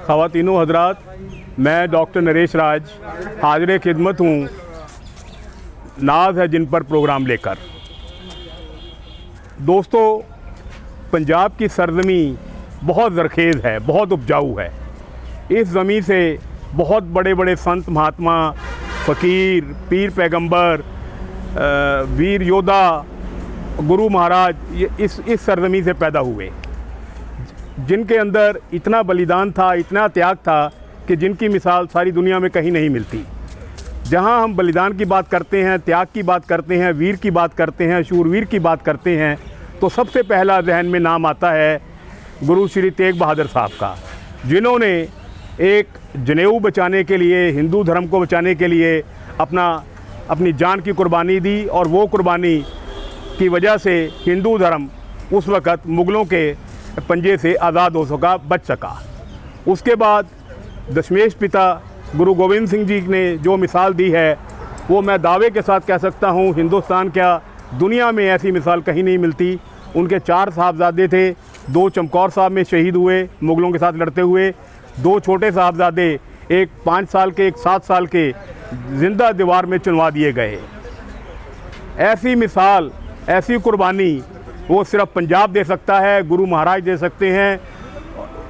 ख़वातीनो हज़रात, मैं डॉक्टर नरेश राज हाज़िर खिदमत हूँ नाज है जिन पर प्रोग्राम लेकर। दोस्तों, पंजाब की सरज़मी बहुत ज़रखेज़ है, बहुत उपजाऊ है। इस ज़मीन से बहुत बड़े बड़े संत महात्मा, फ़कीर, पीर पैगंबर, वीर योद्धा, गुरु महाराज इस सरज़मी से पैदा हुए, जिनके अंदर इतना बलिदान था, इतना त्याग था कि जिनकी मिसाल सारी दुनिया में कहीं नहीं मिलती। जहां हम बलिदान की बात करते हैं, त्याग की बात करते हैं, वीर की बात करते हैं, शूरवीर की बात करते हैं, तो सबसे पहला जहन में नाम आता है गुरु श्री तेग बहादुर साहब का, जिन्होंने एक जनेऊ बचाने के लिए, हिंदू धर्म को बचाने के लिए अपनी जान की कुर्बानी दी। और वो कुर्बानी की वजह से हिंदू धर्म उस वक़्त मुग़लों के पंजे से आज़ाद हो सका, बच सका। उसके बाद दशमेश पिता गुरु गोविंद सिंह जी ने जो मिसाल दी है, वो मैं दावे के साथ कह सकता हूँ हिंदुस्तान क्या दुनिया में ऐसी मिसाल कहीं नहीं मिलती। उनके 4 साहबजादे थे, 2 चमकौर साहब में शहीद हुए मुग़लों के साथ लड़ते हुए, 2 छोटे साहबजादे, एक 5 साल के, एक 7 साल के, ज़िंदा दीवार में चुनवा दिए गए। ऐसी मिसाल, ऐसी कुर्बानी वो सिर्फ पंजाब दे सकता है, गुरु महाराज दे सकते हैं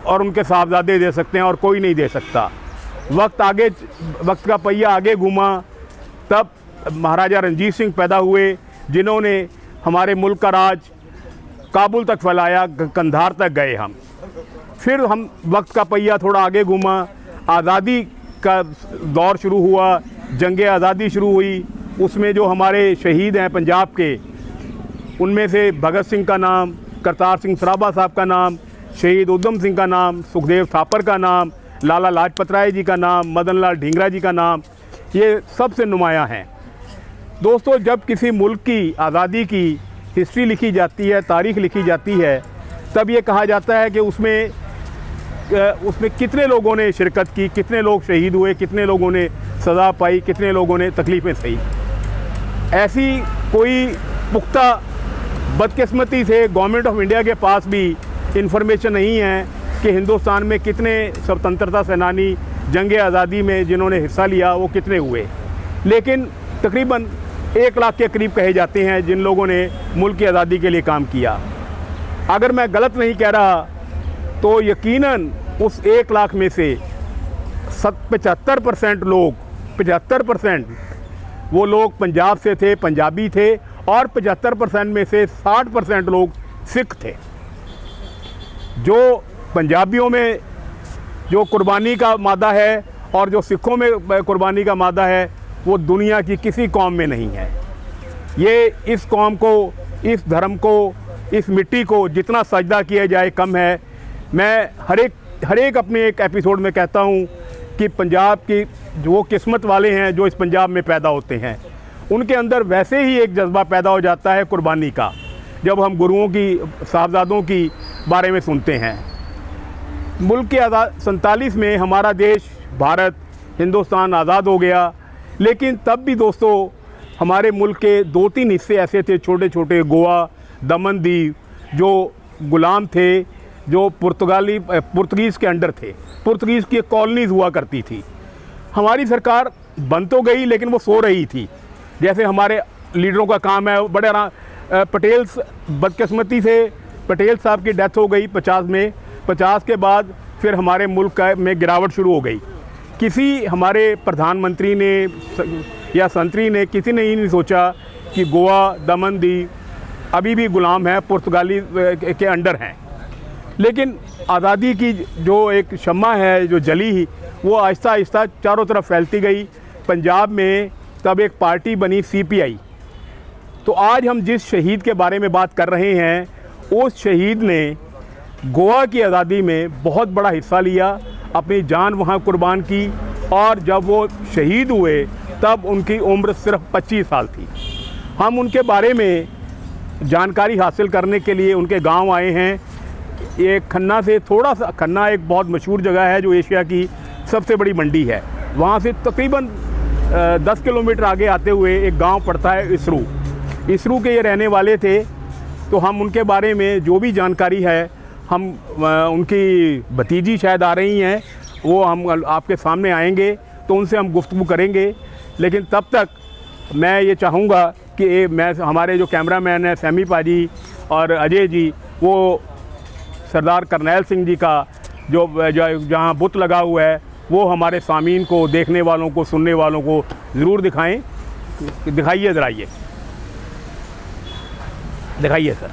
और उनके साहबजादे दे सकते हैं, और कोई नहीं दे सकता। वक्त का पहिया आगे घूमा, तब महाराजा रणजीत सिंह पैदा हुए, जिन्होंने हमारे मुल्क का राज काबुल तक फैलाया, कंधार तक गए हम। फिर हम वक्त का पहिया थोड़ा आगे घूमा, आज़ादी का दौर शुरू हुआ, जंग आज़ादी शुरू हुई। उसमें जो हमारे शहीद हैं पंजाब के, उनमें से भगत सिंह का नाम, करतार सिंह सराभा साहब का नाम, शहीद उधम सिंह का नाम, सुखदेव थापर का नाम, लाला लाजपत राय जी का नाम, मदन लाल ढींगरा जी का नाम, ये सबसे नुमायाँ हैं। दोस्तों, जब किसी मुल्क की आज़ादी की हिस्ट्री लिखी जाती है, तारीख़ लिखी जाती है, तब ये कहा जाता है कि उसमें कितने लोगों ने शिरकत की, कितने लोग शहीद हुए, कितने लोगों ने सज़ा पाई, कितने लोगों ने तकलीफ़ें सही। ऐसी कोई पुख्ता बदकिस्मती से गवर्नमेंट ऑफ इंडिया के पास भी इंफॉर्मेशन नहीं है कि हिंदुस्तान में कितने स्वतंत्रता सेनानी जंग आज़ादी में जिन्होंने हिस्सा लिया वो कितने हुए। लेकिन तकरीबन 1 लाख के करीब कहे जाते हैं जिन लोगों ने मुल्क की आज़ादी के लिए काम किया। अगर मैं गलत नहीं कह रहा तो यकीनन उस 1 लाख में से 75% लोग, 75% वो लोग पंजाब से थे, पंजाबी थे, और 75% में से 60% लोग सिख थे। जो पंजाबियों में जो कुर्बानी का मादा है और जो सिखों में कुर्बानी का मादा है, वो दुनिया की किसी कौम में नहीं है। ये इस कौम को, इस धर्म को, इस मिट्टी को जितना सजदा किया जाए कम है। मैं हर एक अपने एक एपिसोड में कहता हूँ कि पंजाब की जो किस्मत वाले हैं जो इस पंजाब में पैदा होते हैं, उनके अंदर वैसे ही एक जज्बा पैदा हो जाता है कुर्बानी का, जब हम गुरुओं की, साहबजादों की बारे में सुनते हैं। मुल्क के 47 में हमारा देश भारत हिंदुस्तान आज़ाद हो गया, लेकिन तब भी दोस्तों हमारे मुल्क के 2-3 हिस्से ऐसे थे छोटे छोटे, गोवा, दमन दीव, जो गुलाम थे, जो पुर्तगीज़ के अंडर थे। पुर्तगीज़ की कॉलोनीज़ हुआ करती थी। हमारी सरकार बन तो गई लेकिन वो सो रही थी। जैसे हमारे लीडरों का काम है, बड़े पटेल्स, बदकिस्मती से पटेल साहब की डेथ हो गई 50 में। 50 के बाद फिर हमारे मुल्क में गिरावट शुरू हो गई। किसी हमारे प्रधानमंत्री ने या संतरी ने, किसी ने ही नहीं सोचा कि गोवा, दमन दीव अभी भी गुलाम है, पुर्तगाली के अंडर हैं। लेकिन आज़ादी की जो एक शम्मा है जो जली, वो आहिस्ता आहिस्ता चारों तरफ फैलती गई। पंजाब में तब एक पार्टी बनी CPI। तो आज हम जिस शहीद के बारे में बात कर रहे हैं, उस शहीद ने गोवा की आज़ादी में बहुत बड़ा हिस्सा लिया, अपनी जान वहाँ कुर्बान की, और जब वो शहीद हुए तब उनकी उम्र सिर्फ 25 साल थी। हम उनके बारे में जानकारी हासिल करने के लिए उनके गांव आए हैं। ये खन्ना से थोड़ा सा, खन्ना एक बहुत मशहूर जगह है जो एशिया की सबसे बड़ी मंडी है, वहाँ से तकरीबन 10 किलोमीटर आगे आते हुए एक गांव पड़ता है इसरू के ये रहने वाले थे। तो हम उनके बारे में जो भी जानकारी है, हम उनकी भतीजी शायद आ रही हैं, वो हम आपके सामने आएंगे तो उनसे हम गुफ्तगू करेंगे। लेकिन तब तक मैं ये चाहूँगा कि मैं हमारे जो कैमरामैन हैं सैमी पाजी और अजय जी, वो सरदार करनैल सिंह जी का जो जहाँ बुत लगा हुआ है वो हमारे सामीन को, देखने वालों को, सुनने वालों को ज़रूर दिखाएं। दिखाइए ज़रा, ये दिखाइए सर।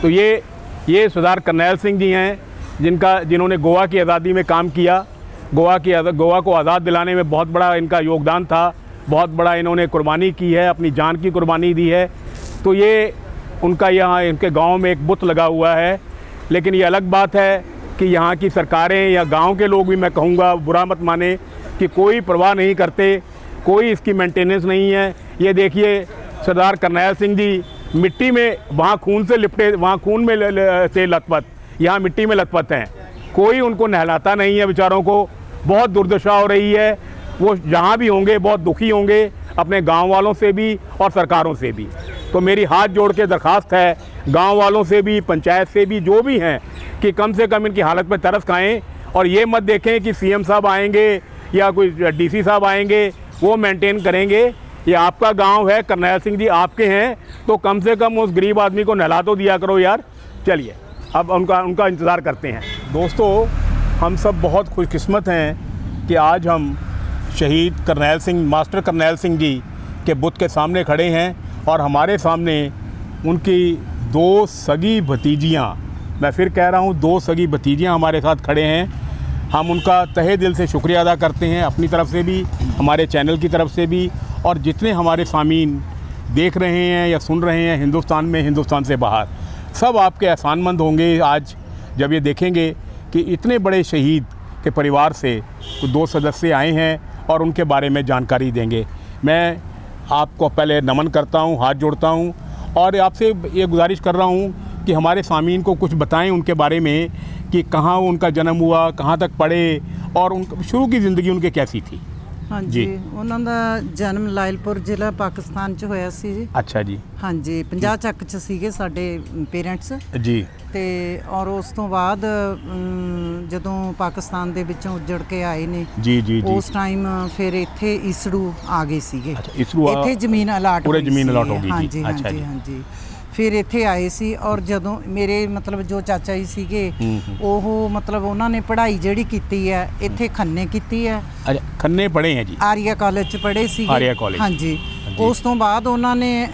तो ये सरदार करनैल सिंह जी हैं जिन्होंने गोवा की आज़ादी में काम किया। गोवा को आज़ाद दिलाने में बहुत बड़ा इनका योगदान था, बहुत बड़ा इन्होंने कुर्बानी की है, अपनी जान की कुर्बानी दी है। तो ये उनका यहाँ इनके गांव में एक बुत लगा हुआ है। लेकिन ये अलग बात है कि यहाँ की सरकारें या गांव के लोग भी, मैं कहूँगा बुरा मत माने, कि कोई परवाह नहीं करते, कोई इसकी मेंटेनेंस नहीं है। ये देखिए सरदार करनैल सिंह जी मिट्टी में, वहाँ खून से लिपटे, वहाँ खून में से लथपथ, यहाँ मिट्टी में लथपथ हैं। कोई उनको नहलाता नहीं है बेचारों को। बहुत दुर्दशा हो रही है। वो जहाँ भी होंगे बहुत दुखी होंगे, अपने गांव वालों से भी और सरकारों से भी। तो मेरी हाथ जोड़ के दरख्वास्त है गांव वालों से भी, पंचायत से भी, जो भी हैं, कि कम से कम इनकी हालत पर तरस खाएं और ये मत देखें कि सीएम साहब आएंगे या कोई डीसी साहब आएंगे वो मेंटेन करेंगे। ये आपका गांव है, करनैल सिंह जी आपके हैं, तो कम से कम उस गरीब आदमी को नहला तो दिया करो यार। चलिए अब उनका इंतज़ार करते हैं। दोस्तों, हम सब बहुत खुशकिस्मत हैं कि आज हम शहीद करनैल सिंह, मास्टर करनैल सिंह जी के बुत के सामने खड़े हैं और हमारे सामने उनकी 2 सगी भतीजियाँ, मैं फिर कह रहा हूँ 2 सगी भतीजियाँ हमारे साथ खड़े हैं। हम उनका तहे दिल से शुक्रिया अदा करते हैं, अपनी तरफ से भी, हमारे चैनल की तरफ से भी, और जितने हमारे सामीन देख रहे हैं या सुन रहे हैं हिंदुस्तान में, हिंदुस्तान से बाहर, सब आपके एहसानमंद होंगे आज जब ये देखेंगे कि इतने बड़े शहीद के परिवार से 2 सदस्य आए हैं और उनके बारे में जानकारी देंगे। मैं आपको पहले नमन करता हूं, हाथ जोड़ता हूं और आपसे ये गुजारिश कर रहा हूं कि हमारे सामीन को कुछ बताएं उनके बारे में कि कहाँ उनका जन्म हुआ, कहाँ तक पढ़े और उन शुरू की ज़िंदगी उनकी कैसी थी। हाँ जी, ਉਹਨਾਂ ਦਾ ਜਨਮ ਲਾਇਲਪੁਰ ਜ਼ਿਲ੍ਹਾ ਪਾਕਿਸਤਾਨ 'ਚ ਹੋਇਆ ਸੀ ਜੀ। ਅੱਛਾ ਜੀ। ਹਾਂਜੀ, 50 ਚੱਕ 'ਚ ਸੀਗੇ ਸਾਡੇ ਪੇਰੈਂਟਸ ਜੀ। ਤੇ ਔਰ ਉਸ ਤੋਂ ਬਾਅਦ ਜਦੋਂ ਪਾਕਿਸਤਾਨ ਦੇ ਵਿੱਚੋਂ ਉੱਜੜ ਕੇ ਆਏ ਨੇ ਜੀ ਜੀ ਜੀ ਉਸ ਟਾਈਮ ਫਿਰ ਇੱਥੇ ਈਸੜੂ ਆ ਗਏ ਸੀਗੇ। ਅੱਛਾ, ਈਸੜੂ ਇੱਥੇ ਜ਼ਮੀਨ ਅਲਾਟ ਪੂਰੇ ਜ਼ਮੀਨ ਅਲਾਟ ਹੋ ਗਈ। ਹਾਂਜੀ ਹਾਂਜੀ ਹਾਂਜੀ। ਫਿਰ ਇੱਥੇ ਆਏ ਸੀ ਔਰ ਜਦੋਂ ਮੇਰੇ ਮਤਲਬ ਜੋ ਚਾਚਾ ਜੀ ਸੀਗੇ ਉਹ ਮਤਲਬ ਉਹਨਾਂ ਨੇ ਪੜ੍ਹਾਈ ਜਿਹੜੀ ਕੀਤੀ ਹੈ ਇੱਥੇ ਖੰਨੇ ਕੀਤੀ ਹੈ। ਅੱਛਾ, ਖੰਨੇ ਪੜ੍ਹੇ ਹੈ ਜੀ। ਆਰੀਆ ਕਾਲਜ 'ਚ ਪੜ੍ਹੇ ਸੀਗੇ। ਆਰੀਆ ਕਾਲਜ, ਹਾਂਜੀ। ਉਸ ਤੋਂ ਬਾਅਦ ਉਹਨਾਂ ਨੇ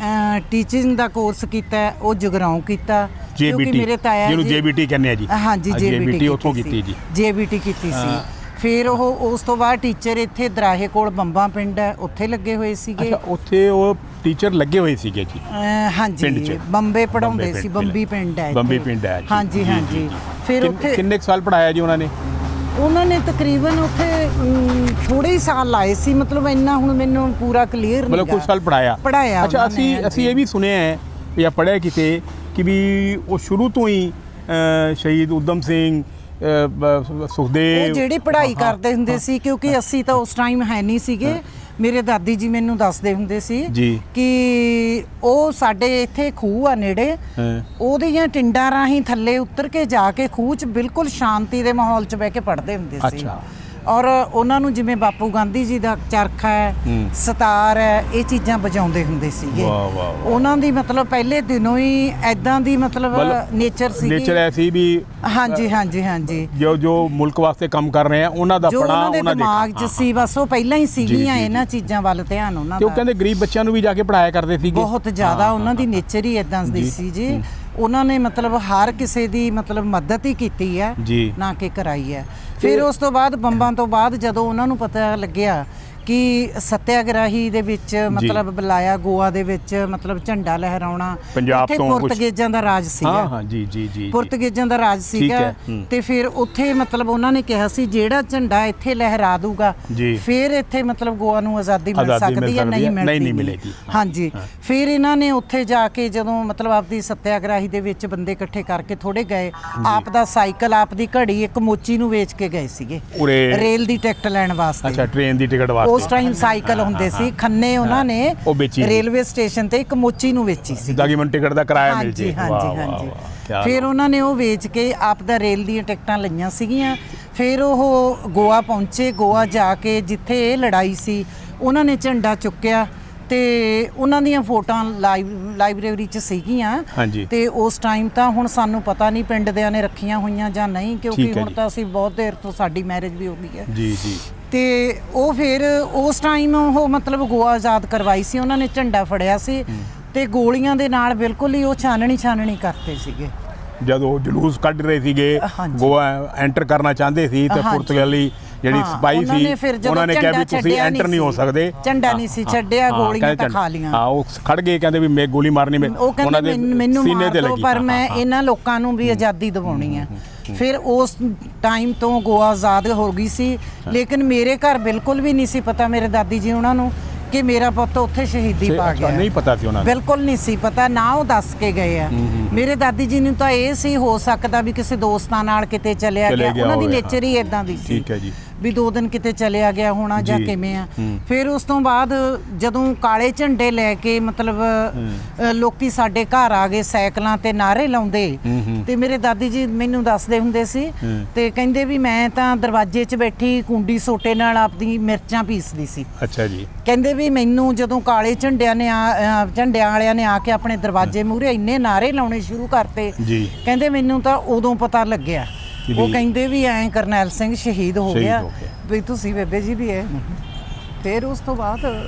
ਟੀਚਿੰਗ ਦਾ ਕੋਰਸ ਕੀਤਾ, ਉਹ ਜਗਰਾਉਂ ਕੀਤਾ। ਕਿਉਂਕਿ ਮੇਰੇ ਤਾਇਆ ਜਿਹਨੂੰ ਜੇਬੀਟੀ ਕਹਿੰਦੇ ਆ ਜੀ। ਹਾਂਜੀ, ਜੇਬੀਟੀ ਉੱਥੋਂ ਕੀਤੀ ਜੀ। ਜੇਬੀਟੀ ਕੀਤੀ ਸੀ। ਫਿਰ ਉਹ ਉਸ ਤੋਂ ਬਾਅਦ ਟੀਚਰ ਇੱਥੇ ਦਰਾਹੇ ਕੋਲ ਬੰਬਾ ਪਿੰਡ ਹੈ ਉੱਥੇ ਲੱਗੇ ਹੋਏ ਸੀਗੇ। ਅੱਛਾ, ਉੱਥੇ ਉਹ ਟੀਚਰ ਲੱਗੇ ਹੋਏ ਸੀਗੇ ਜੀ। ਹਾਂਜੀ, ਬੰਬੇ ਪੜਾਉਂਦੇ ਸੀ। ਬੰਬੀ ਪਿੰਡ ਹੈ, ਬੰਬੀ ਪਿੰਡ ਹੈ। ਹਾਂਜੀ ਹਾਂਜੀ। ਫਿਰ ਉੱਥੇ ਕਿੰਨੇ ਸਾਲ ਪੜਾਇਆ ਜੀ ਉਹਨਾਂ ਨੇ? ਉਹਨਾਂ ਨੇ ਤਕਰੀਬਨ ਉੱਥੇ ਥੋੜੇ ਹੀ ਸਾਲ ਲਾਏ ਸੀ, ਮਤਲਬ ਇੰਨਾ ਹੁਣ ਮੈਨੂੰ ਪੂਰਾ ਕਲੀਅਰ ਨਹੀਂ। ਮਤਲਬ ਕੁਝ ਸਾਲ ਪੜਾਇਆ। ਅੱਛਾ, ਅਸੀਂ ਇਹ ਵੀ ਸੁਣਿਆ ਹੈ ਜਾਂ ਪੜ੍ਹਿਆ ਕਿਤੇ ਕਿ ਵੀ ਉਹ ਸ਼ੁਰੂ ਤੋਂ ਹੀ ਸ਼ਹੀਦ ਊਧਮ ਸਿੰਘ, ਸੁਖਦੇਵ, ਉਹ ਜਿਹੜੀ ਪੜ੍ਹਾਈ ਕਰਦੇ ਹੁੰਦੇ ਸੀ, ਕਿਉਂਕਿ ਅਸੀਂ ਤਾਂ ਉਸ ਟਾਈਮ ਹੈ ਨਹੀਂ ਸੀਗੇ। ਮੇਰੇ ਦਾਦੀ ਜੀ ਮੈਨੂੰ ਦੱਸਦੇ ਹੁੰਦੇ ਸੀ ਕਿ ਉਹ ਸਾਡੇ ਇੱਥੇ ਖੂਹ ਆ ਨੇੜੇ, ਉਹਦੀਆਂ ਟਿੰਡਾਂ ਰਾਹੀਂ ਥੱਲੇ ਉਤਰ ਕੇ ਜਾ ਕੇ ਖੂਹ 'ਚ ਬਿਲਕੁਲ ਸ਼ਾਂਤੀ ਦੇ ਮਾਹੌਲ 'ਚ ਬਹਿ ਕੇ ਪੜ੍ਹਦੇ ਹੁੰਦੇ ਸੀ। ਔਰ ਉਹਨਾਂ ਨੂੰ ਜਿਵੇਂ ਬਾਪੂ ਗਾਂਧੀ ਜੀ ਦਾ ਚਰਖਾ ਹੈ, ਸਤਾਰ ਹੈ, ਇਹ ਚੀਜ਼ਾਂ ਵਜਾਉਂਦੇ ਹੁੰਦੇ ਸੀਗੇ। ਉਹਨਾਂ ਦੀ ਮਤਲਬ ਪਹਿਲੇ ਦਿਨੋਂ ਹੀ ਐਦਾਂ ਦੀ ਮਤਲਬ ਨੇਚਰ ਸੀ। ਨੇਚਰ ਐਸੀ ਵੀ ਹਾਂਜੀ ਹਾਂਜੀ ਹਾਂਜੀ। ਜੋ ਮੁਲਕ ਵਾਸਤੇ ਕੰਮ ਕਰ ਰਹੇ ਆ ਉਹਨਾਂ ਦਾ ਪੜਾ ਉਹਨਾਂ ਦੇ ਦਿਮਾਗ 'ਚ ਸੀ, ਬਸ ਉਹ ਪਹਿਲਾਂ ਹੀ ਸੀਗੀਆਂ ਇਹਨਾਂ ਚੀਜ਼ਾਂ ਵੱਲ ਧਿਆਨ ਉਹਨਾਂ ਦਾ। ਉਹ ਕਹਿੰਦੇ ਗਰੀਬ ਬੱਚਿਆਂ ਨੂੰ ਵੀ ਜਾ ਕੇ ਪੜਾਇਆ ਕਰਦੇ ਸੀਗੇ। ਬਹੁਤ ਜ਼ਿਆਦਾ ਉਹਨਾਂ ਦੀ ਨੇਚਰ ਹੀ ਐਦਾਂ ਦੀ ਸੀ ਜੀ। ਉਹਨਾਂ ਨੇ ਮਤਲਬ ਹਰ ਕਿਸੇ ਦੀ ਮਤਲਬ ਮਦਦ ਹੀ ਕੀਤੀ ਹੈ, ਨਾ ਕਿ ਕਰਾਈ ਹੈ। ਫਿਰ ਉਸ ਤੋਂ ਬਾਅਦ ਬੰਬਾਂ ਤੋਂ ਬਾਅਦ ਜਦੋਂ ਉਹਨਾਂ ਨੂੰ ਪਤਾ ਲੱਗਿਆ ਕਿ ਸੱਤਿਆਗ੍ਰਾਹੀ ਦੇ ਵਿੱਚ ਮਤਲਬ ਬੁਲਾਇਆ, ਗੋਆ ਦੇ ਵਿੱਚ ਮਤਲਬ ਝੰਡਾ ਲਹਿਰਾਉਣਾ, ਉੱਥੇ ਪੁਰਤਗਾਲੀਆਂ ਦਾ ਰਾਜ ਸੀਗਾ। ਹਾਂ ਜੀ ਜੀ ਜੀ, ਪੁਰਤਗਾਲੀਆਂ ਦਾ ਰਾਜ ਸੀਗਾ। ਤੇ ਫਿਰ ਉੱਥੇ ਮਤਲਬ ਉਹਨਾਂ ਨੇ ਕਿਹਾ ਸੀ ਜਿਹੜਾ ਝੰਡਾ ਇੱਥੇ ਲਹਿਰਾ ਦੂਗਾ ਫਿਰ ਇੱਥੇ ਮਤਲਬ ਗੋਆ ਨੂੰ ਆਜ਼ਾਦੀ ਮਿਲ ਸਕਦੀ ਹੈ, ਨਹੀਂ ਮਿਲੇਗੀ। ਹਾਂਜੀ। ਫਿਰ ਇਹਨਾਂ ਨੇ ਉੱਥੇ ਜਾ ਕੇ ਜਦੋਂ ਮਤਲਬ ਆਪਦੀ ਸੱਤਿਆਗ੍ਰਾਹੀ ਦੇ ਵਿੱਚ ਬੰਦੇ ਇਕੱਠੇ ਕਰਕੇ ਥੋੜੇ ਗਏ, ਆਪ ਦਾ ਸਾਈਕਲ, ਆਪ ਦੀ ਘੜੀ ਇੱਕ ਮੋਚੀ ਨੂੰ ਵੇਚ ਕੇ ਗਏ ਸੀਗੇ ਰੇਲ ਦੀ ਟਿਕਟ ਲੈਣ ਵਾਸਤੇ। ਅੱਛਾ, ਟ੍ਰੇਨ ਦੀ ਟਿਕਟ ਵਾਸਤੇ। ਉਸ ਟਾਈਮ ਸਾਈਕਲ ਹੁੰਦੇ ਸੀ ਖੰਨੇ, ਉਹਨਾਂ ਨੇ ਰੇਲਵੇ ਸਟੇਸ਼ਨ ਤੇ ਇੱਕ ਮੋਚੀ ਨੂੰ ਵੇਚੀ ਸੀ ਤਾਂ ਕਿ ਮੈਨੂੰ ਟਿਕਟ ਦਾ ਕਿਰਾਇਆ ਮਿਲ ਜੇ। ਹਾਂਜੀ ਹਾਂਜੀ। ਫਿਰ ਉਹਨਾਂ ਨੇ ਉਹ ਵੇਚ ਕੇ ਆਪ ਦਾ ਰੇਲ ਦੀਆਂ ਟਿਕਟਾਂ ਲਈਆਂ ਸੀਗੀਆਂ। ਫਿਰ ਉਹ ਗੋਆ ਪਹੁੰਚੇ। ਗੋਆ ਜਾ ਕੇ ਜਿੱਥੇ ਇਹ ਲੜਾਈ ਸੀ ਉਹਨਾਂ ਨੇ ਝੰਡਾ ਚੁੱਕਿਆ ਤੇ ਉਹਨਾਂ ਦੀਆਂ ਫੋਟੋਆਂ ਲਾਇਬ੍ਰੇਰੀ 'ਚ ਸੀਗੀਆਂ। ਤੇ ਉਸ ਟਾਈਮ ਤਾਂ ਹੁਣ ਸਾਨੂੰ ਪਤਾ ਨਹੀਂ ਪਿੰਡ ਦਿਆਂ ਨੇ ਰੱਖੀਆਂ ਹੋਈਆਂ ਜਾਂ ਨਹੀਂ, ਕਿਉਂਕਿ ਹੁਣ ਤਾਂ ਅਸੀਂ ਬਹੁਤ ਦੇਰ ਤੋਂ ਸਾਡੀ ਮੈਰਿਜ ਵੀ ਹੋ ਗਈ ਹੈ ਜੀ ਜੀ। ਤੇ ਉਹ ਫਿਰ ਉਸ ਟਾਈਮ ਉਹ ਮਤਲਬ ਗੋਆ ਆਜ਼ਾਦ ਕਰਵਾਈ ਸੀ, ਉਹਨਾਂ ਨੇ ਝੰਡਾ ਫੜਿਆ ਸੀ ਤੇ ਗੋਲੀਆਂ ਦੇ ਨਾਲ ਬਿਲਕੁਲ ਹੀ ਉਹ ਛਾਨਣੀ ਕਰਤੇ ਸੀਗੇ। ਜਦੋਂ ਜਲੂਸ ਕੱਢ ਰਹੇ ਸੀਗੇ ਗੋਆ ਐਂਟਰ ਕਰਨਾ ਚਾਹੁੰਦੇ ਸੀ ਤੇ ਪੁਰਤਗਾਲੀ ਜਿਹੜੀ ਸਪਾਈ ਸੀ ਉਹਨਾਂ ਨੇ ਕਿਹਾ ਵੀ ਤੁਸੀਂ ਐਂਟਰ ਨਹੀਂ ਹੋ ਸਕਦੇ, ਝੰਡਾ ਨਹੀਂ ਸੀ ਛੱਡਿਆ, ਗੋਲੀਆਂ ਤਾਂ ਖਾ ਲੀਆਂ। ਹਾਂ ਉਹ ਖੜ ਗਏ, ਕਹਿੰਦੇ ਵੀ ਮੈਂ ਗੋਲੀ ਮਾਰਨੀ, ਉਹਨਾਂ ਦੇ ਸੀਨੇ ਤੇ ਲੱਗੀ, ਪਰ ਮੈਂ ਇਹਨਾਂ ਲੋਕਾਂ ਨੂੰ ਵੀ ਆਜ਼ਾਦੀ ਦਿਵਾਉਣੀ ਹੈ। ਫਿਰ ਉਸ ਟਾਈਮ ਤੋਂ ਗੋਆ ਆਜ਼ਾਦ ਹੋ ਗਈ ਸੀ, ਲੇਕਿਨ ਮੇਰੇ ਘਰ ਬਿਲਕੁਲ ਵੀ ਨਹੀਂ ਸੀ ਪਤਾ, ਮੇਰੇ ਦਾਦੀ ਜੀ ਉਹਨਾਂ ਨੂੰ, ਕਿ ਮੇਰਾ ਪੁੱਤ ਉੱਥੇ ਸ਼ਹੀਦੀ ਪਾ ਗਿਆ। ਨਹੀਂ ਪਤਾ ਸੀ ਉਹਨਾਂ ਨੂੰ, ਬਿਲਕੁਲ ਨਹੀਂ ਸੀ ਪਤਾ, ਨਾ ਉਹ ਦੱਸ ਕੇ ਗਏ ਆ। ਮੇਰੇ ਦਾਦੀ ਜੀ ਨੂੰ ਤਾਂ ਇਹ ਸੀ ਹੋ ਸਕਦਾ ਵੀ ਕਿਸੇ ਦੋਸਤਾਂ ਨਾਲ ਕਿਤੇ ਚਲਿਆ ਗਿਆ, ਉਹਨਾਂ ਦੀ ਨੇਚਰ ਹੀ ਇਦਾਂ ਦੀ ਸੀ। ਠੀਕ ਹੈ ਜੀ, ਵੀ 2 ਦਿਨ ਕਿਤੇ ਚਲਿਆ ਗਿਆ ਹੋਣਾ ਜਾਂ ਕਿਵੇਂ ਆ। ਫਿਰ ਉਸ ਤੋਂ ਬਾਅਦ ਜਦੋਂ ਕਾਲੇ ਝੰਡੇ ਲੈ ਕੇ ਮਤਲਬ ਲੋਕੀ ਸਾਡੇ ਘਰ ਆ ਗਏ ਸਾਈਕਲਾਂ ਤੇ ਨਾਅਰੇ ਲਾਉਂਦੇ, ਤੇ ਮੇਰੇ ਦਾਦੀ ਜੀ ਮੈਨੂੰ ਦੱਸਦੇ ਹੁੰਦੇ ਸੀ ਤੇ ਕਹਿੰਦੇ ਵੀ ਮੈਂ ਤਾਂ ਦਰਵਾਜ਼ੇ 'ਚ ਬੈਠੀ ਕੁੰਡੀ ਸੋਟੇ ਨਾਲ ਆਪਦੀ ਮਿਰਚਾਂ ਪੀਸਦੀ ਸੀ। ਅੱਛਾ ਜੀ। ਕਹਿੰਦੇ ਵੀ ਮੈਨੂੰ ਜਦੋਂ ਕਾਲੇ ਝੰਡਿਆਂ ਵਾਲਿਆਂ ਨੇ ਆ ਕੇ ਆਪਣੇ ਦਰਵਾਜ਼ੇ ਮੂਹਰੇ ਇੰਨੇ ਨਾਅਰੇ ਲਾਉਣੇ ਸ਼ੁਰੂ ਕਰਤੇ, ਕਹਿੰਦੇ ਮੈਨੂੰ ਤਾਂ ਉਦੋਂ ਪਤਾ ਲੱਗਿਆ। ਉਹ ਕਹਿੰਦੇ ਵੀ ਐਂ ਕਰਨੈਲ ਸਿੰਘ ਸ਼ਹੀਦ ਹੋ ਗਿਆ, ਵੀ ਤੁਸੀਂ ਬੇਬੇ ਜੀ ਵੀ ਹੈ। ਫਿਰ ਉਸ ਤੋਂ ਬਾਅਦ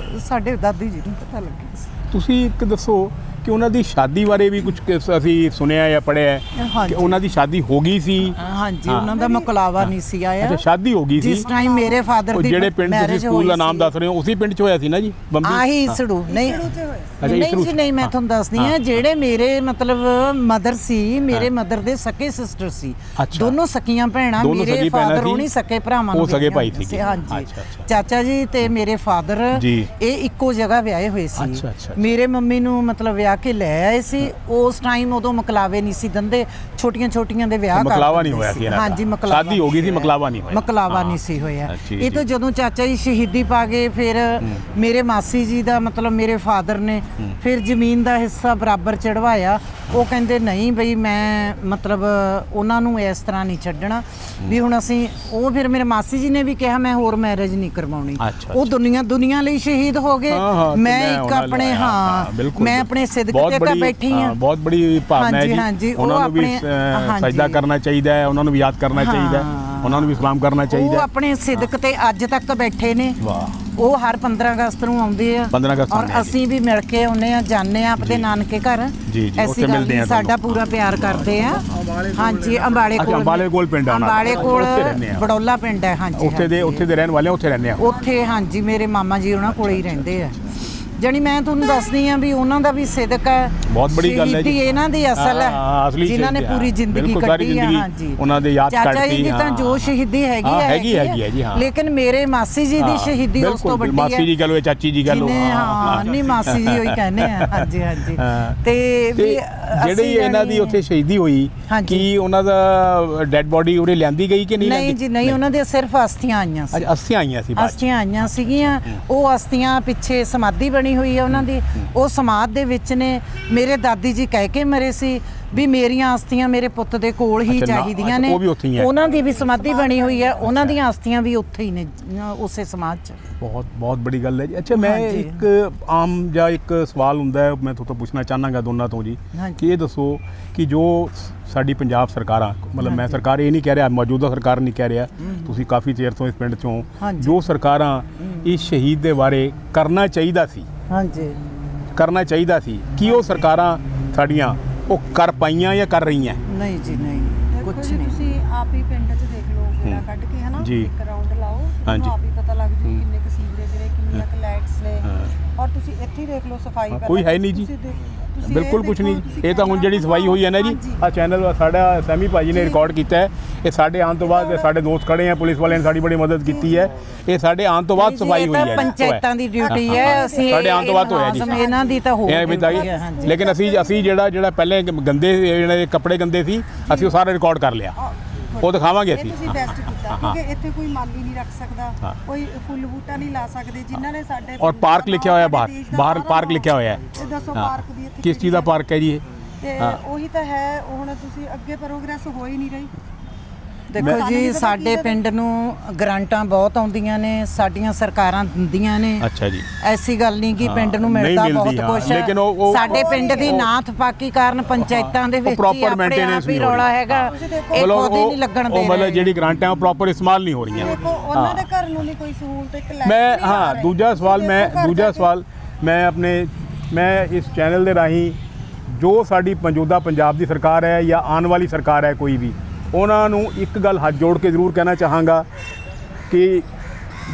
ਸਾਡੇ ਦਾਦੀ ਜੀ ਨੂੰ ਪਤਾ ਲੱਗਿਆ ਸੀ। ਤੁਸੀਂ ਇੱਕ ਦੱਸੋ ਕਿ ਉਹਨਾਂ ਦੀ ਸ਼ਾਦੀ ਬਾਰੇ ਵੀ ਕੁਝ ਅਸੀਂ ਸੁਣਿਆ ਜਾਂ ਪੜ੍ਹਿਆ ਕਿ ਉਹਨਾਂ ਦੀ ਸ਼ਾਦੀ ਹੋ ਗਈ ਸੀ? ਹਾਂਜੀ, ਉਹਨਾਂ ਦਾ ਮੁਕਲਾਵਾ ਨਹੀਂ ਸੀ ਆਇਆ। ਅੱਛਾ, ਸ਼ਾਦੀ ਹੋ ਗਈ ਸੀ ਜਿਸ ਟਾਈਮ ਮੇਰੇ ਫਾਦਰ ਦੀ ਜਿਹੜੇ ਪਿੰਡ ਤੁਸੀਂ ਸਕੂਲ ਦਾ ਨਾਮ ਦੱਸ ਰਹੇ ਹੋ ਉਸੇ ਪਿੰਡ 'ਚ ਹੋਇਆ ਸੀ ਨਾ ਜੀ? ਆਹੀ ਸੜੂ ਨਹੀਂ ਜੀ, ਨਹੀਂ ਮੈਂ ਤੁਹਾਨੂੰ ਦੱਸਦੀ ਹਾਂ, ਜਿਹੜੇ ਮੇਰੇ ਮਤਲਬ ਮਦਰ ਸੀ, ਮੇਰੇ ਮਦਰ ਦੇ ਸਕੇ ਸਿਸਟਰ ਸੀ, ਦੋਨੋਂ ਸਕੀਆਂ ਭੈਣਾਂ। ਮੇਰੇ ਫਾਦਰ ਉਹ ਨਹੀਂ ਸਕੇ ਭਰਾਵਾਂ ਨੂੰ, ਸਕੇ ਭਾਈ ਸੀ। ਹਾਂਜੀ, ਚਾਚਾ ਜੀ ਤੇ ਮੇਰੇ ਫਾਦਰ ਇਹ ਇੱਕੋ ਜਗ੍ਹਾ ਵਿਆਹੇ ਹੋਏ ਸੀ। ਮੇਰੇ ਮੰਮੀ ਨੂੰ ਮਤਲਬ ਵਿਆਹ ਕੇ ਲੈ ਆਏ ਸੀ। ਉਸ ਟਾਈਮ ਉਦੋਂ ਮਕਲਾਵੇ ਨਹੀਂ ਸੀ ਦਿੰਦੇ, ਛੋਟੀਆਂ ਦੇ ਵਿਆਹ ਮਕਲਾਵਾ ਨਹੀਂ ਹੋਇਆ ਸੀ। ਹਾਂਜੀ, ਮਕਲਾਵਾ ਸ਼ਾਦੀ ਹੋ ਗਈ ਸੀ, ਮਕਲਾਵਾ ਨਹੀਂ ਹੋਇਆ, ਮਕਲਾਵਾ ਨਹੀਂ ਸੀ ਹੋਇਆ। ਇਹ ਤਾਂ ਜਦੋਂ ਚਾਚਾ ਜੀ ਸ਼ਹੀਦੀ ਪਾ ਗਏ, ਫਿਰ ਮੇਰੇ ਮਾਸੀ ਜੀ ਦਾ ਮਤਲਬ ਮੇਰੇ ਫਾਦਰ ਨੇ ਫਿਰ ਜ਼ਮੀਨ ਦਾ ਹਿੱਸਾ ਬਰਾਬਰ ਚੜਵਾਇਆ। ਉਹ ਕਹਿੰਦੇ ਨਹੀਂ ਬਈ ਮੈਂ ਮਤਲਬ ਉਹਨਾਂ ਨੂੰ ਇਸ ਤਰ੍ਹਾਂ ਨਹੀਂ ਛੱਡਣਾ ਵੀ ਹੁਣ ਅਸੀਂ। ਉਹ ਫਿਰ ਮੇਰੇ ਮਾਸੀ ਜੀ ਨੇ ਵੀ ਕਿਹਾ ਮੈਂ ਹੋਰ ਮੈਰਿਜ ਨਹੀਂ ਕਰਵਾਉਣੀ। ਉਹ ਦੁਨੀਆ ਲਈ ਸ਼ਹੀਦ ਹੋ ਗਏ, ਮੈਂ ਇੱਕ ਆਪਣੇ ਮੈਂ ਆਪਣੇ ਸਿਦਕ ਤੇ ਤਾਂ ਬੈਠੀ ਹਾਂ। ਬਹੁਤ ਬੜੀ ਭਾਵਨਾ ਹੈ ਜੀ, ਉਹਨਾਂ ਨੂੰ ਵੀ ਸਜਦਾ ਕਰਨਾ ਚਾਹੀਦਾ ਹੈ, ਉਹਨਾਂ ਨੂੰ ਵੀ ਯਾਦ ਕਰਨਾ ਚਾਹੀਦਾ ਹੈ, ਉਹਨਾਂ ਨੂੰ ਵੀ ਸਲਾਮ ਕਰਨਾ ਚਾਹੀਦਾ। ਉਹ ਆਪਣੇ ਸਿਦਕ ਤੇ ਅੱਜ ਤੱਕ ਬੈਠੇ ਨੇ। ਉਹ ਹਰ 15 ਅਗਸਤ ਨੂੰ ਆਉਂਦੇ ਆ, ਔਰ ਅਸੀਂ ਵੀ ਮਿਲ ਕੇ ਆਉਂਦੇ ਆ, ਜਾਂਦੇ ਆ ਆਪਣੇ ਨਾਨਕੇ ਘਰ। ਐਸੀ ਗੱਲ ਨਹੀਂ, ਸਾਡਾ ਪੂਰਾ ਪਿਆਰ ਕਰਦੇ ਆ। ਹਾਂਜੀ, ਅੰਬਾਲੇ ਕੋਲ ਪਿੰਡ ਆ, ਅੰਬਾਲੇ ਕੋਲ ਬੜੌਲਾ ਪਿੰਡ ਹੈ। ਹਾਂਜੀ, ਉੱਥੇ ਦੇ ਰਹਿਣ ਵਾਲੇ ਉੱਥੇ ਰਹਿੰਦੇ ਆ। ਉੱਥੇ ਹਾਂਜੀ, ਮੇਰੇ ਮਾਮਾ ਜੀ ਉਹਨਾਂ ਕੋਲ ਹੀ ਰਹਿੰਦੇ ਆ। ਜਾਨੀ ਮੈਂ ਤੁਹਾਨੂੰ ਦੱਸਦੀ ਆ ਵੀ ਉਹਨਾਂ ਦਾ ਵੀ ਸਿਦਕ ਹੈ, ਬਹੁਤ ਬੜੀ ਗੱਲ ਹੈ ਜੀ। ਇਹਨਾਂ ਦੀ ਅਸਲ ਹੈ, ਜਿਨ੍ਹਾਂ ਨੇ ਪੂਰੀ ਜ਼ਿੰਦਗੀ ਕੱਢੀ ਹੈ। ਹਾਂਜੀ, ਉਹਨਾਂ ਦੇ ਯਾਦ ਕਰਦੀ। ਚਾਚਾ ਜੀ ਦੀ ਤਾਂ ਜੋ ਸ਼ਹੀਦੀ ਹੈਗੀ ਹੈ ਜੀ, ਹਾਂ। ਲੇਕਿਨ ਮੇਰੇ ਮਾਸੀ ਜੀ ਦੀ ਸ਼ਹੀਦੀ ਉਸ ਤੋਂ ਵੱਡੀ ਹੈ। ਮਾਸੀ ਜੀ ਕਹ ਲੋ, ਚਾਚੀ ਜੀ ਕਹ ਲੋ, ਹਾਂ ਨਹੀਂ ਮਾਸੀ ਜੀ ਹੋਈ ਕਹਿੰਦੇ ਆ। ਹਾਂਜੀ ਹਾਂਜੀ। ਤੇ ਜਿਹੜੀ ਇਹਨਾਂ ਦੀ ਉੱਥੇ ਸ਼ਹੀਦੀ ਹੋਈ, ਕੀ ਉਹਨਾਂ ਦਾ ਡੈਡ ਬੋਡੀ ਉਰੇ ਲਿਆਂਦੀ ਗਈ ਕਿ ਨਹੀਂ? ਨਹੀਂ ਜੀ, ਨਹੀਂ, ਉਹਨਾਂ ਦੇ ਸਿਰਫ ਅਸਥੀਆਂ ਆਈਆਂ ਸੀ। ਅਸਥੀਆਂ ਆਈਆਂ ਸੀ, ਅਸਥੀਆਂ ਆਈਆਂ ਸੀਗੀਆਂ। ਉਹ ਅਸਥੀਆਂ ਪਿੱਛੇ ਸਮਾਧੀ ਬਣੀ ਹੋਈ ਹੈ ਉਹਨਾਂ ਦੀ। ਉਹ ਸਮਾਧ ਦੇ ਵਿੱਚ ਨੇ। ਮੇਰੇ ਦਾਦੀ ਜੀ ਕਹਿ ਕੇ ਮਰੇ ਸੀ ਵੀ ਮੇਰੀਆਂ ਅਸਥੀਆਂ ਮੇਰੇ ਪੁੱਤ ਦੇ ਕੋਲ ਹੀ ਚਾਹੀਦੀਆਂ ਨੇ। ਉਹਨਾਂ ਦੀ ਵੀ ਸਮਾਧੀ ਬਣੀ ਹੋਈ ਹੈ, ਉਹਨਾਂ ਦੀਆਂ ਅਸਥੀਆਂ ਵੀ ਉੱਥੇ ਹੀ ਨੇ, ਉਸੇ ਸਮਾਧ 'ਚ। ਬਹੁਤ ਬੜੀ ਗੱਲ ਹੈ ਜੀ। ਅੱਛਾ, ਮੈਂ ਇੱਕ ਆਮ ਜਾਂ ਇੱਕ ਸਵਾਲ ਹੁੰਦਾ ਹੈ, ਮੈਂ ਤੁਹਾਡੇ ਤੋਂ ਪੁੱਛਣਾ ਚਾਹਾਂਗਾ ਦੋਨਾਂ ਤੋਂ ਜੀ, ਕਿ ਇਹ ਦੱਸੋ ਕਿ ਜੋ ਸਾਡੀ ਪੰਜਾਬ ਸਰਕਾਰਾਂ, ਮਤਲਬ ਮੈਂ ਸਰਕਾਰ ਇਹ ਨਹੀਂ ਕਹਿ ਰਿਹਾ, ਮੌਜੂਦਾ ਸਰਕਾਰ ਨਹੀਂ ਕਹਿ ਰਿਹਾ, ਤੁਸੀਂ ਕਾਫੀ ਚਿਰ ਤੋਂ ਇਸ ਪਿੰਡ 'ਚੋਂ, ਜੋ ਸਰਕਾਰਾਂ ਇਸ ਸ਼ਹੀਦ ਦੇ ਬਾਰੇ ਕਰਨਾ ਚਾਹੀਦਾ ਸੀ, ਕੀ ਉਹ ਸਰਕਾਰਾਂ ਸਾਡੀਆਂ ਉਹ ਕਰ ਪਾਈਆਂ ਜਾਂ ਕਰ ਰਹੀਆਂ? ਨਹੀਂ ਜੀ, ਨਹੀਂ, ਕੁਝ ਨਹੀਂ। ਤੁਸੀਂ ਆਪ ਹੀ ਪਿੰਡ 'ਚ ਦੇਖ ਲਓ, ਗੇੜਾ ਕੱਢ ਕੇ ਹਨਾ, ਇੱਕ ਰਾਉਂਡ ਲਾਓ, ਤੁਹਾਨੂੰ ਆਪ ਹੀ ਪਤਾ ਲੱਗ ਜੂ ਕਿੰਨੇ ਕੁ ਸੀਵਰੇਜ ਨੇ, ਕਿੰਨੀਆਂ ਕੁ ਲਾਈਟਸ ਨੇ। ਔਰ ਤੁਸੀਂ ਇੱਥੇ ਹੀ ਦੇਖ ਲਓ ਸਫਾਈ ਕੋਈ ਹੈ ਨਹੀਂ ਜੀ, ਬਿਲਕੁਲ ਕੁਝ ਨਹੀਂ। ਇਹ ਤਾਂ ਹੁਣ ਜਿਹੜੀ ਸਫਾਈ ਹੋਈ ਹੈ ਨਾ ਜੀ, ਆ ਚੈਨਲ ਸਾਡਾ ਸੈਮੀ ਭਾਜੀ ਨੇ ਰਿਕਾਰਡ ਕੀਤਾ ਹੈ। ਇਹ ਸਾਡੇ ਆਉਣ ਤੋਂ ਬਾਅਦ ਸਾਡੇ ਦੋਸਤ ਖੜੇ ਆ, ਪੁਲਿਸ ਵਾਲਿਆਂ ਨੇ ਸਾਡੀ ਬੜੀ ਮਦਦ ਕੀਤੀ ਹੈ। ਇਹ ਸਾਡੇ ਆਉਣ ਤੋਂ ਬਾਅਦ ਸਫਾਈ ਹੋਈ ਹੈ। ਪੰਚਾਇਤਾਂ ਦੀ ਡਿਊਟੀ ਹੈ, ਅਸੀਂ ਸਾਡੇ ਆਉਣ ਤੋਂ ਬਾਅਦ ਹੋਇਆ ਜੀ, ਇਹਨਾਂ ਦੀ ਤਾਂ ਹੋ ਗਈ। ਲੇਕਿਨ ਅਸੀਂ ਜਿਹੜਾ ਪਹਿਲੇ ਗੰਦੇ ਜਿਹੜੇ ਕੱਪੜੇ ਗੰਦੇ ਸੀ, ਅਸੀਂ ਉਹ ਸਾਰਾ ਰਿਕਾਰਡ ਕਰ ਲਿਆ, ਉਹ ਦਿਖਾਵਾਂਗੇ ਅਸੀਂ। ਤੁਸੀਂ ਬੈਸਟ ਕੀਤਾ, ਕਿਉਂਕਿ ਇੱਥੇ ਕੋਈ ਮਾਲੀ ਨਹੀਂ ਰੱਖ ਸਕਦਾ, ਕੋਈ ਫੁੱਲ ਬੂਟਾ ਨਹੀਂ ਲਾ ਸਕਦੇ, ਜਿਨ੍ਹਾਂ ਨੇ ਸਾਡੇ ਔਰ ਪਾਰਕ ਲਿਖਿਆ ਹੋਇਆ, ਬਾਹਰ ਪਾਰਕ ਲਿਖਿਆ ਹੋਇਆ ਹੈ। ਇਹ ਦੱਸੋ ਪਾਰਕ ਦੀ ਇੱਥੇ ਕਿਸ ਚੀਜ਼ ਦਾ ਪਾਰਕ ਹੈ ਜੀ ਇਹ? ਤੇ ਉਹੀ ਤਾਂ ਹੈ। ਹੁਣ ਤੁਸੀਂ ਅੱਗੇ ਪ੍ਰੋਗਰੈਸ ਹੋ ਹੀ ਨਹੀਂ ਰਹੀ। ਦੇਖੋ ਜੀ ਸਾਡੇ ਪਿੰਡ ਨੂੰ ਗ੍ਰਾਂਟਾਂ ਬਹੁਤ ਆਉਂਦੀਆਂ ਨੇ, ਸਾਡੀਆਂ ਸਰਕਾਰਾਂ ਦਿੰਦੀਆਂ ਨੇ। ਅੱਛਾ ਜੀ, ਐਸੀ ਗੱਲ ਨਹੀਂ ਕਿ ਪਿੰਡ ਨੂੰ ਮਿਲਦਾ ਬਹੁਤ ਕੁਝ, ਲੇਕਿਨ ਸਾਡੇ ਪਿੰਡ ਦੀ ਨਾਥ ਪਾਕੀ ਕਾਰਨ ਪੰਚਾਇਤਾਂ ਦੇ ਵਿੱਚ ਪ੍ਰੋਪਰ ਮੇਨਟੇਨੈਂਸ ਨਹੀਂ ਰੌਲਾ ਹੈਗਾ, ਇਹ ਖੁਦ ਹੀ ਨਹੀਂ ਲੱਗਣ ਦੇ ਰਹੇ। ਮਤਲਬ ਜਿਹੜੀ ਗ੍ਰਾਂਟਾਂ ਉਹ ਪ੍ਰੋਪਰ ਇਸਤੇਮਾਲ ਨਹੀਂ ਹੋ ਰਹੀਆਂ। ਦੇਖੋ ਉਹਨਾਂ ਦੇ ਘਰ ਨੂੰ ਨਹੀਂ ਕੋਈ ਸਹੂਲਤ, ਇੱਕ ਲੈ ਮੈਂ ਹਾਂ ਦੂਜਾ ਸਵਾਲ ਮੈਂ ਇਸ ਚੈਨਲ ਦੇ ਰਾਹੀਂ ਜੋ ਸਾਡੀ ਮੌਜੂਦਾ ਪੰਜਾਬ ਦੀ ਸਰਕਾਰ ਹੈ ਜਾਂ ਆਉਣ ਵਾਲੀ ਸਰਕਾਰ ਹੈ ਕੋਈ ਵੀ, ਉਹਨਾਂ ਨੂੰ ਇੱਕ ਗੱਲ ਹੱਥ ਜੋੜ ਕੇ ਜ਼ਰੂਰ ਕਹਿਣਾ ਚਾਹਾਂਗਾ ਕਿ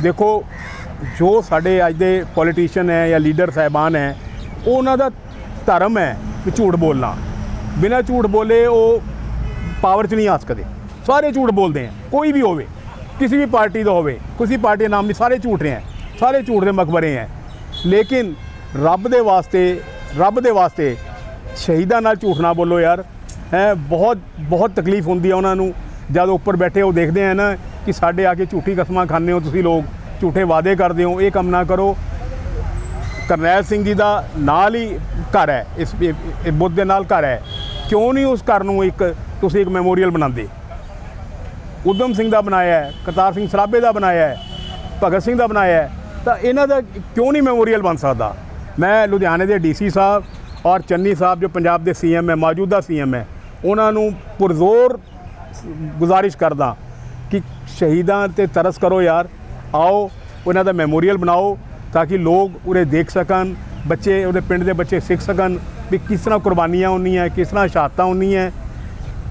ਦੇਖੋ ਜੋ ਸਾਡੇ ਅੱਜ ਦੇ ਪੋਲੀਟੀਸ਼ੀਅਨ ਹੈ ਜਾਂ ਲੀਡਰ ਸਾਹਿਬਾਨ ਹੈ, ਉਹਨਾਂ ਦਾ ਧਰਮ ਹੈ ਕਿ ਝੂਠ ਬੋਲਣਾ। ਬਿਨਾਂ ਝੂਠ ਬੋਲੇ ਉਹ ਪਾਵਰ 'ਚ ਨਹੀਂ ਆ ਸਕਦੇ। ਸਾਰੇ ਝੂਠ ਬੋਲਦੇ ਹੈ, ਕੋਈ ਵੀ ਹੋਵੇ, ਕਿਸੇ ਵੀ ਪਾਰਟੀ ਦਾ ਹੋਵੇ, ਕਿਸੇ ਪਾਰਟੀ ਦਾ ਨਾਮ ਨਹੀਂ, ਸਾਰੇ ਝੂਠ ਰਹੇ ਹੈ, ਸਾਰੇ ਝੂਠ ਦੇ ਮਕਬਰੇ ਹੈ। ਲੇਕਿਨ ਰੱਬ ਦੇ ਵਾਸਤੇ ਸ਼ਹੀਦਾਂ ਨਾਲ ਝੂਠ ਨਾ ਬੋਲੋ ਯਾਰ। ਹੈ ਬਹੁਤ ਤਕਲੀਫ ਹੁੰਦੀ ਹੈ ਉਹਨਾਂ ਨੂੰ ਜਦ ਉੱਪਰ ਬੈਠੇ ਉਹ ਦੇਖਦੇ ਆ ਨਾ ਕਿ ਸਾਡੇ ਆ ਕੇ ਝੂਠੀ ਕਸਮਾਂ ਖਾਂਦੇ ਹੋ ਤੁਸੀਂ ਲੋਕ, ਝੂਠੇ ਵਾਅਦੇ ਕਰਦੇ ਹੋ। ਇਹ ਕੰਮ ਨਾ ਕਰੋ। ਕਰਨੈਲ ਸਿੰਘ ਜੀ ਦਾ ਨਾਲ ਹੀ ਘਰ ਹੈ, ਇਸ ਬੁੱਧ ਦੇ ਨਾਲ ਘਰ ਹੈ, ਕਿਉਂ ਨਹੀਂ ਉਸ ਘਰ ਨੂੰ ਤੁਸੀਂ ਇੱਕ ਮੈਮੋਰੀਅਲ ਬਣਾਉਂਦੇ? ਊਧਮ ਸਿੰਘ ਦਾ ਬਣਾਇਆ ਹੈ, ਕਰਤਾਰ ਸਿੰਘ ਸਰਾਭੇ ਦਾ ਬਣਾਇਆ ਹੈ, ਭਗਤ ਸਿੰਘ ਦਾ ਬਣਾਇਆ ਹੈ, ਤਾਂ ਇਹਨਾਂ ਦਾ ਕਿਉਂ ਨਹੀਂ ਮੈਮੋਰੀਅਲ ਬਣ ਸਕਦਾ? ਮੈਂ ਲੁਧਿਆਣੇ ਦੇ ਡੀਸੀ ਸਾਹਿਬ ਔਰ ਚੰਨੀ ਸਾਹਿਬ ਜੋ ਪੰਜਾਬ ਦੇ ਸੀਐਮ ਹੈ, ਮੌਜੂਦਾ ਸੀਐਮ ਹੈ, ਉਹਨਾਂ ਨੂੰ ਪੁਰਜ਼ੋਰ ਗੁਜ਼ਾਰਿਸ਼ ਕਰਦਾ ਕਿ ਸ਼ਹੀਦਾਂ 'ਤੇ ਤਰਸ ਕਰੋ ਯਾਰ, ਆਓ ਉਹਨਾਂ ਦਾ ਮੈਮੋਰੀਅਲ ਬਣਾਓ ਤਾਂ ਕਿ ਲੋਕ ਉਰੇ ਦੇਖ ਸਕਣ, ਬੱਚੇ ਉਹਦੇ ਪਿੰਡ ਦੇ ਬੱਚੇ ਸਿੱਖ ਸਕਣ ਵੀ ਕਿਸ ਤਰ੍ਹਾਂ ਕੁਰਬਾਨੀਆਂ ਹੁੰਦੀਆਂ, ਕਿਸ ਤਰ੍ਹਾਂ ਸ਼ਹਾਦਤਾਂ ਹੁੰਦੀਆਂ।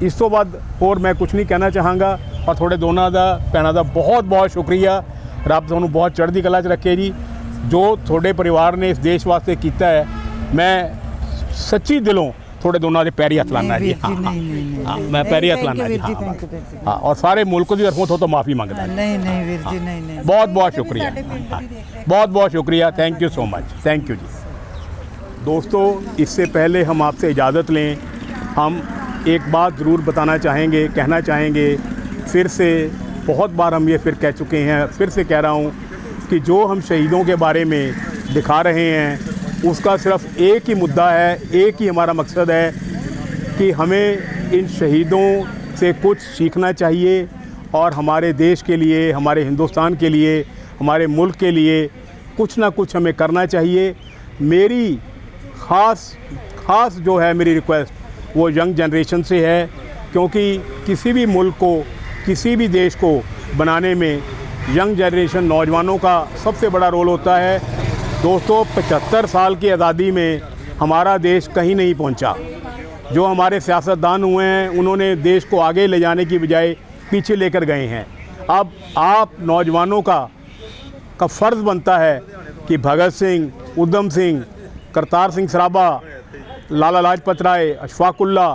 ਇਸ ਤੋਂ ਬਾਅਦ ਹੋਰ ਮੈਂ ਕੁਝ ਨਹੀਂ ਕਹਿਣਾ ਚਾਹਾਂਗਾ। ਔਰ ਤੁਹਾਡੇ ਦੋਨਾਂ ਦਾ ਭੈਣਾਂ ਦਾ ਬਹੁਤ ਸ਼ੁਕਰੀਆ। ਰੱਬ ਤੁਹਾਨੂੰ ਬਹੁਤ ਚੜ੍ਹਦੀ ਕਲਾ 'ਚ ਰੱਖੇ ਜੀ। ਜੋ ਤੁਹਾਡੇ ਪਰਿਵਾਰ ਨੇ ਇਸ ਦੇਸ਼ ਵਾਸਤੇ ਕੀਤਾ ਹੈ, ਮੈਂ ਸੱਚੀ ਦਿਲੋਂ ਤੁਹਾਡੇ ਦੋਨਾਂ ਦੇ ਪੈਰੀ ਹੱਥ ਲਾਣਾ ਜੀ। ਹਾਂ ਮੈਂ ਪੈਰੀ ਹੱਥ ਲਾਣਾ ਜੀ। ਹਾਂ ਔਰ ਸਾਰੇ ਮੁਲਕ ਦੀ ਤਰਫੋਂ ਤੋਂ ਮਾफ़ी ਮੰਗਦਾ। नहीं वीर जी, नहीं। बहुत शुक्रिया, बहुत शुक्रिया। Thank you so much, thank you जी। दोस्तों, इससे पहले हम आपसे इजाज़त लें, हम एक बात ज़रूर कहना चाहेंगे, फिर से बहुत बार हम ये फिर कह चुके हैं, फिर से कह रहा हूँ कि जो हम शहीदों के बारे में दिखा रहे हैं उसका सिर्फ एक ही मुद्दा है, एक ही हमारा मकसद है कि हमें इन शहीदों से कुछ सीखना चाहिए और हमारे देश के लिए, हमारे हिंदुस्तान के लिए, हमारे मुल्क के लिए कुछ ना कुछ हमें करना चाहिए। मेरी ख़ास जो है मेरी रिक्वेस्ट वो यंग जनरेशन से है, क्योंकि किसी भी मुल्क को, किसी भी देश को बनाने में यंग जनरेशन, नौजवानों का सबसे बड़ा रोल होता है। दोस्तों, 75 साल की आज़ादी में हमारा देश कहीं नहीं पहुंचा। जो हमारे सियासतदान हुए हैं उन्होंने देश को आगे ले जाने की बजाय पीछे लेकर गए हैं। अब आप नौजवानों का फ़र्ज़ बनता है कि भगत सिंह, ऊधम सिंह, करतार सिंह सराभा, लाला लाजपत राय, अशफाकुल्ला,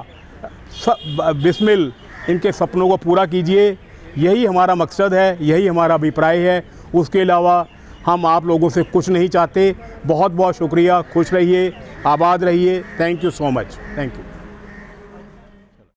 बिस्मिल, इनके सपनों को पूरा कीजिए। यही हमारा मकसद है, यही हमारा अभिप्राय है। उसके अलावा हम आप लोगों से कुछ नहीं चाहते। बहुत शुक्रिया। खुश रहिए, आबाद रहिए। Thank you so much. Thank you.